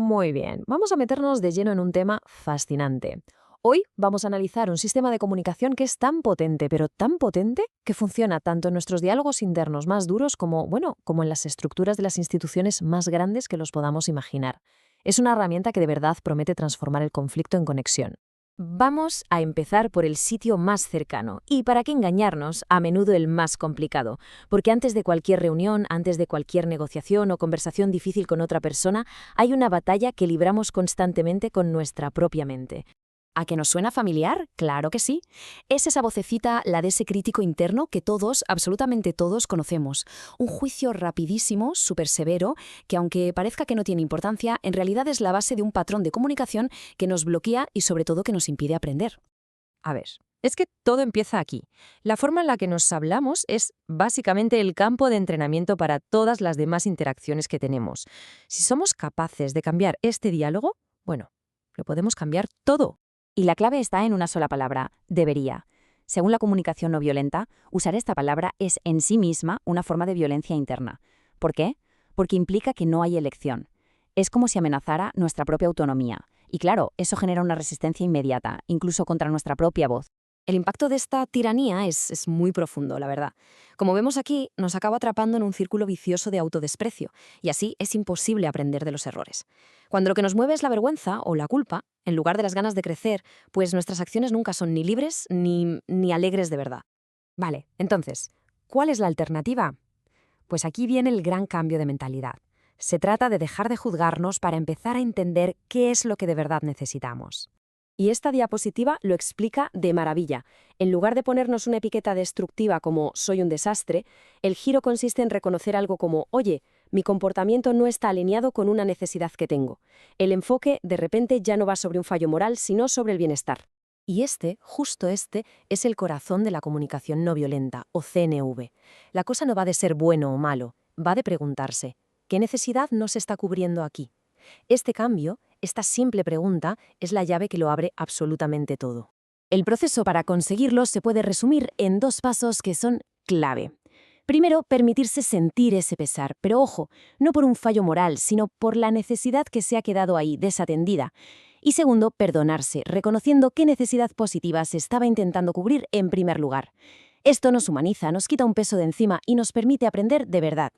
Muy bien, vamos a meternos de lleno en un tema fascinante. Hoy vamos a analizar un sistema de comunicación que es tan potente, pero tan potente, que funciona tanto en nuestros diálogos internos más duros como, como en las estructuras de las instituciones más grandes que los podamos imaginar. Es una herramienta que de verdad promete transformar el conflicto en conexión. Vamos a empezar por el sitio más cercano y, para qué engañarnos, a menudo el más complicado, porque antes de cualquier reunión, antes de cualquier negociación o conversación difícil con otra persona, hay una batalla que libramos constantemente con nuestra propia mente. ¿A que nos suena familiar? Claro que sí. Es esa vocecita, la de ese crítico interno que todos, absolutamente todos, conocemos. Un juicio rapidísimo, súper severo, que aunque parezca que no tiene importancia, en realidad es la base de un patrón de comunicación que nos bloquea y sobre todo que nos impide aprender. A ver, es que todo empieza aquí. La forma en la que nos hablamos es básicamente el campo de entrenamiento para todas las demás interacciones que tenemos. Si somos capaces de cambiar este diálogo, lo podemos cambiar todo. Y la clave está en una sola palabra: debería. Según la comunicación no violenta, usar esta palabra es en sí misma una forma de violencia interna. ¿Por qué? Porque implica que no hay elección. Es como si amenazara nuestra propia autonomía. Y claro, eso genera una resistencia inmediata, incluso contra nuestra propia voz. El impacto de esta tiranía es muy profundo, la verdad. Como vemos aquí, nos acaba atrapando en un círculo vicioso de autodesprecio, y así es imposible aprender de los errores. Cuando lo que nos mueve es la vergüenza o la culpa, en lugar de las ganas de crecer, pues nuestras acciones nunca son ni libres ni alegres de verdad. Vale, entonces, ¿cuál es la alternativa? Pues aquí viene el gran cambio de mentalidad. Se trata de dejar de juzgarnos para empezar a entender qué es lo que de verdad necesitamos. Y esta diapositiva lo explica de maravilla. En lugar de ponernos una etiqueta destructiva como «soy un desastre», el giro consiste en reconocer algo como «oye, mi comportamiento no está alineado con una necesidad que tengo». El enfoque, de repente, ya no va sobre un fallo moral, sino sobre el bienestar. Y justo este, es el corazón de la comunicación no violenta, o CNV. La cosa no va de ser bueno o malo, va de preguntarse ¿qué necesidad no se está cubriendo aquí? Este cambio, esta simple pregunta, es la llave que lo abre absolutamente todo. El proceso para conseguirlo se puede resumir en 2 pasos que son clave. Primero, permitirse sentir ese pesar, pero ojo, no por un fallo moral, sino por la necesidad que se ha quedado ahí desatendida. Y segundo, perdonarse, reconociendo qué necesidad positiva se estaba intentando cubrir en primer lugar. Esto nos humaniza, nos quita un peso de encima y nos permite aprender de verdad.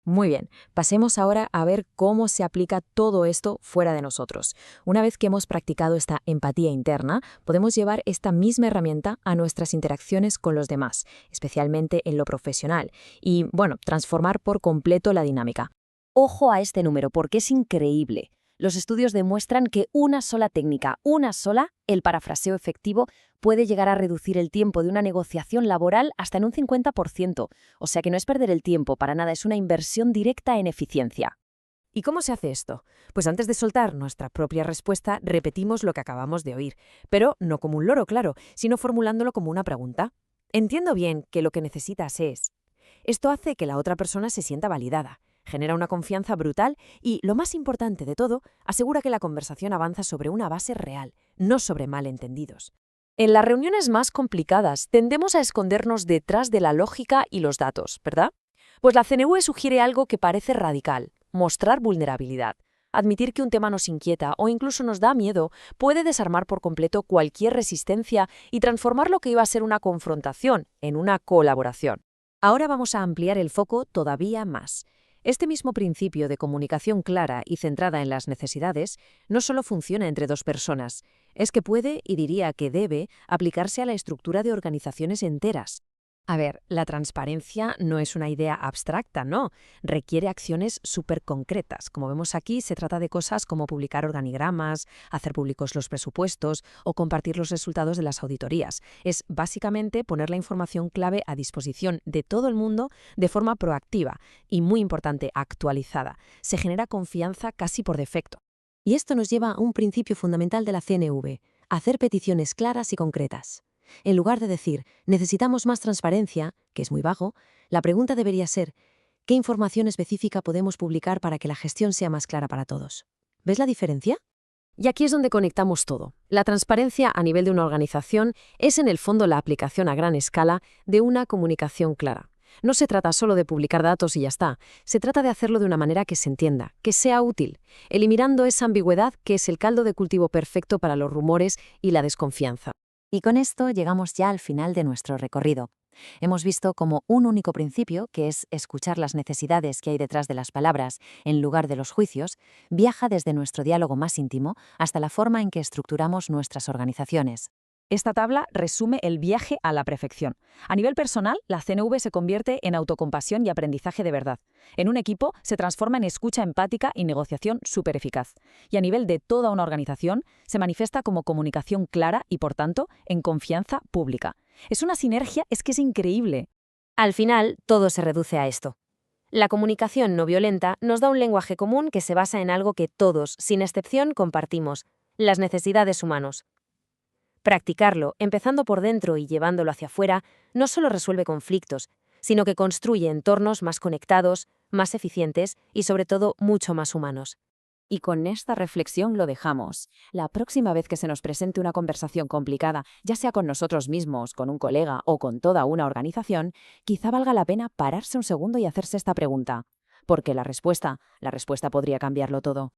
Muy bien, pasemos ahora a ver cómo se aplica todo esto fuera de nosotros. Una vez que hemos practicado esta empatía interna, podemos llevar esta misma herramienta a nuestras interacciones con los demás, especialmente en lo profesional, y, transformar por completo la dinámica. Ojo a este número porque es increíble. Los estudios demuestran que una sola técnica, el parafraseo efectivo, puede llegar a reducir el tiempo de una negociación laboral hasta en un 50%. O sea que no es perder el tiempo para nada, es una inversión directa en eficiencia. ¿Y cómo se hace esto? Pues antes de soltar nuestra propia respuesta, repetimos lo que acabamos de oír. Pero no como un loro, claro, sino formulándolo como una pregunta. Entiendo bien que lo que necesitas es... Esto hace que la otra persona se sienta validada. Genera una confianza brutal y, lo más importante de todo, asegura que la conversación avanza sobre una base real, no sobre malentendidos. En las reuniones más complicadas tendemos a escondernos detrás de la lógica y los datos, ¿verdad? Pues la CNV sugiere algo que parece radical: mostrar vulnerabilidad. Admitir que un tema nos inquieta o incluso nos da miedo puede desarmar por completo cualquier resistencia y transformar lo que iba a ser una confrontación en una colaboración. Ahora vamos a ampliar el foco todavía más. Este mismo principio de comunicación clara y centrada en las necesidades no solo funciona entre 2 personas, es que puede, y diría que debe, aplicarse a la estructura de organizaciones enteras. A ver, la transparencia no es una idea abstracta, no. Requiere acciones súper concretas. Como vemos aquí, se trata de cosas como publicar organigramas, hacer públicos los presupuestos o compartir los resultados de las auditorías. Es básicamente poner la información clave a disposición de todo el mundo de forma proactiva y, muy importante, actualizada. Se genera confianza casi por defecto. Y esto nos lleva a un principio fundamental de la CNV: hacer peticiones claras y concretas. En lugar de decir, necesitamos más transparencia, que es muy vago, la pregunta debería ser, ¿qué información específica podemos publicar para que la gestión sea más clara para todos? ¿Ves la diferencia? Y aquí es donde conectamos todo. La transparencia a nivel de una organización es en el fondo la aplicación a gran escala de una comunicación clara. No se trata solo de publicar datos y ya está, se trata de hacerlo de una manera que se entienda, que sea útil, eliminando esa ambigüedad que es el caldo de cultivo perfecto para los rumores y la desconfianza. Y con esto llegamos ya al final de nuestro recorrido. Hemos visto como un único principio, que es escuchar las necesidades que hay detrás de las palabras en lugar de los juicios, viaja desde nuestro diálogo más íntimo hasta la forma en que estructuramos nuestras organizaciones. Esta tabla resume el viaje a la perfección. A nivel personal, la CNV se convierte en autocompasión y aprendizaje de verdad. En un equipo, se transforma en escucha empática y negociación súper eficaz. Y a nivel de toda una organización, se manifiesta como comunicación clara y, por tanto, en confianza pública. Es una sinergia, es que es increíble. Al final, todo se reduce a esto. La comunicación no violenta nos da un lenguaje común que se basa en algo que todos, sin excepción, compartimos: las necesidades humanas. Practicarlo, empezando por dentro y llevándolo hacia afuera, no solo resuelve conflictos, sino que construye entornos más conectados, más eficientes y, sobre todo, mucho más humanos. Y con esta reflexión lo dejamos. La próxima vez que se nos presente una conversación complicada, ya sea con nosotros mismos, con un colega o con toda una organización, quizá valga la pena pararse un segundo y hacerse esta pregunta. Porque la respuesta podría cambiarlo todo.